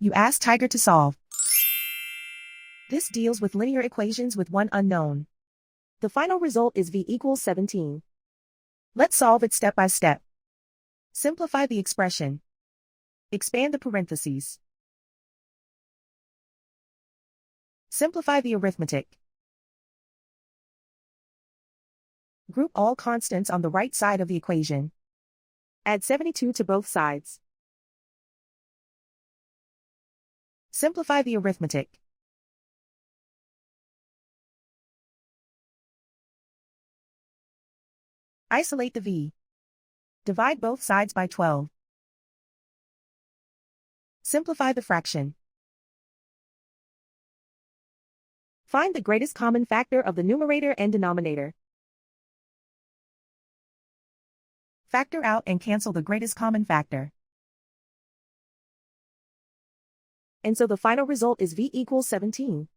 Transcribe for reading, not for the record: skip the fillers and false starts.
You ask Tiger to solve. This deals with linear equations with one unknown. The final result is v equals 17. Let's solve it step by step. Simplify the expression. Expand the parentheses. Simplify the arithmetic. Group all constants on the right side of the equation. Add 72 to both sides. Simplify the arithmetic. Isolate the v. Divide both sides by 12. Simplify the fraction. Find the greatest common factor of the numerator and denominator. Factor out and cancel the greatest common factor. And so the final result is v equals 17.